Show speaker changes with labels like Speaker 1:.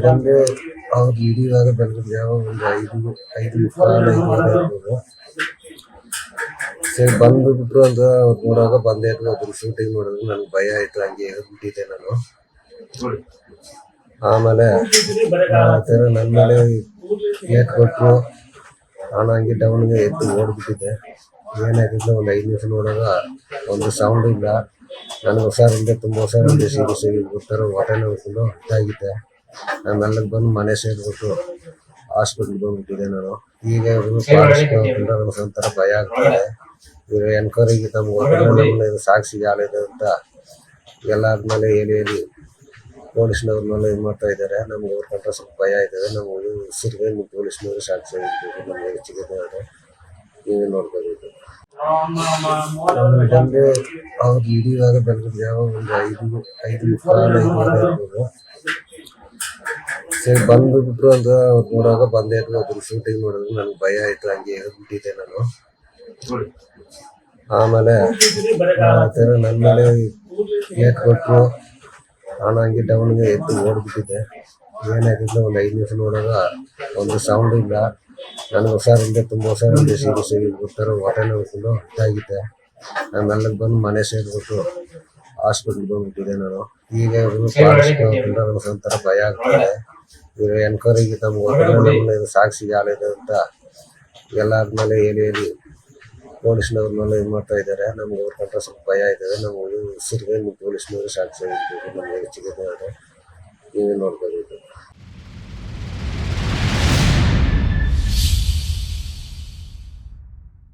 Speaker 1: ಬಂದು ಅವ್ರು ಹಿಡಿಯುವಾಗ ಬೆಳಗ್ಗೆ ಜಾವ ಒಂದು 5:45 ಇರ್ಬೋದು. ಸರಿ ಬಂದ್ಬಿಟ್ರು ಅಂತ ಅವ್ರು ನೋಡುವಾಗ ಬಂದೇ ಇದ್ರು. ಅದ್ರ ಶೂಟಿಂಗ್ ನೋಡಿದ್ರು ನನಗೆ ಭಯ ಆಯ್ತು, ಹಂಗೆ ಎದ್ಬಿಟ್ಟಿದ್ದೆ ನಾನು. ಆಮೇಲೆ ನನ್ನ ಮೇಲೆ ಏಟ್ ಕೊಟ್ಟರು, ನಾನು ಹಂಗೆ ಡೌನ್ಗೆ ಎದ್ದು ಓಡ್ಬಿಟ್ಟಿದ್ದೆ. ಏನಾಗಿದ್ದು ಒಂದು 5 ನಿಮಿಷ ನೋಡುವಾಗ ಒಂದು ಸೌಂಡ್ ಇಲ್ಲ. ನನಗೆ ಹುಷಾರಿಲ್ಲದೆ, ತುಂಬ ಹುಷಾರಿಲ್ಲದೆ ಸೀರಿಯಸ್ ಆಗಿ ಬಿಡ್ತಾರೆ. ಹೊಟ್ಟೆ ನೋವು ಫುಲ್ಲು ಇದಾಗಿದೆ. ನಾನು ಮೆಲ್ಲಗೆ ಬಂದು ಮನೆ ಸೇರಿಬಿಟ್ಟು ಹಾಸ್ಪಿಟ್ಲಿಗೆ ಬಂದ್ಬಿಟ್ಟಿದ್ದೆ ನಾನು. ಈಗ ನನಗೆ ಒಂಥರ ಭಯ ಆಗ್ತದೆ. ಇವರು ಎನ್ಕ್ವೈರಿಗೆ ನಮ್ಗೆ ಸಾಕ್ಷಿ ಆಲಿದೆ ಅಂತ ಎಲ್ಲಾದ್ಮೇಲೆ ಹೇಳಿ ಪೊಲೀಸ್ನವ್ರನ್ನೆಲ್ಲ ಇದು ಮಾಡ್ತಾ ಇದ್ದಾರೆ. ನಮ್ಗೆ ಅವ್ರ ಕಂಡ್ರೆ ಸ್ವಲ್ಪ ಭಯ ಆಯ್ತದೆ. ನಮಗೆ ಉಸಿರಿಗೆ ಪೊಲೀಸ್ನವರು ಸಾಕ್ಷಿ ಆಗಿರ್ಬೇಕು. ನಮಗೆ ಹೆಚ್ಚಿಗೆ ನೀವೇ ನೋಡ್ಕೋಬೇಕು. ಬಂದು ಅವ್ರು ಹಿಡಿಯುವಾಗ ಬೆಳಗ್ಗೆ ಜಾವ ಒಂದು 5:45 ಇರ್ಬೋದು. ಸರಿ ಬಂದ್ಬಿಟ್ರು ಅಂತ ಅವ್ರು ನೋಡುವಾಗ ಬಂದೇ ಇದ್ರು. ಅದ್ರ ಶೂಟಿಂಗ್ ನೋಡಿದ್ರು ನನಗೆ ಭಯ ಆಯ್ತು, ಹಂಗೆ ಎದ್ಬಿಟ್ಟಿದ್ದೆ ನಾನು. ಆಮೇಲೆ ನನ್ನ ಮೇಲೆ ಏಟ್ ಕೊಟ್ಟರು, ನಾನು ಹಂಗೆ ಡೌನ್ಗೆ ಎದ್ದು ಓಡ್ಬಿಟ್ಟಿದ್ದೆ. ಏನಾಗಿದ್ದು ಒಂದು 5 ನಿಮಿಷ ನೋಡುವಾಗ ಒಂದು ಸೌಂಡ್ ಇಲ್ಲ. ನನಗೆ ಹುಷಾರಿಲ್ಲದೆ, ತುಂಬ ಹುಷಾರಿಲ್ಲದೆ ಸೀರಿಯಸ್ ಆಗಿ ಬಿಡ್ತಾರೆ. ಹೊಟ್ಟೆ ನೋವು ಫುಲ್ಲು ಇದಾಗಿದೆ. ನಾನು ಮೆಲ್ಲಗೆ ಬಂದು ಮನೆ ಸೇರಿಬಿಟ್ಟು ಹಾಸ್ಪಿಟ್ಲಿಗೆ ಬಂದ್ಬಿಟ್ಟಿದ್ದೆ ನಾನು. ಈಗ ನನಗೆ ಒಂಥರ ಭಯ ಆಗ್ತದೆ. ಇವರು ಎನ್ಕ್ವೈರಿಗೆ ನಮ್ಗೆ ಸಾಕ್ಷಿ ಆಲಿದೆ ಅಂತ ಎಲ್ಲಾದ್ಮೇಲೆ ಹೇಳಿ ಪೊಲೀಸ್ನವ್ರನ್ನೆಲ್ಲ ಇದು ಮಾಡ್ತಾ ಇದ್ದಾರೆ. ನಮ್ಗೆ ಅವ್ರ ಕಂಡ್ರೆ ಸ್ವಲ್ಪ ಭಯ ಆಯ್ತದೆ. ನಮಗೆ ಉಸಿರಿಗೆ ಪೊಲೀಸ್ನವರು ಸಾಕ್ಷಿ ಆಗಿರ್ಬೇಕು. ನಮಗೆ ಹೆಚ್ಚಿಗೆ ನೀವೇ ನೋಡ್ಕೋಬೇಕು.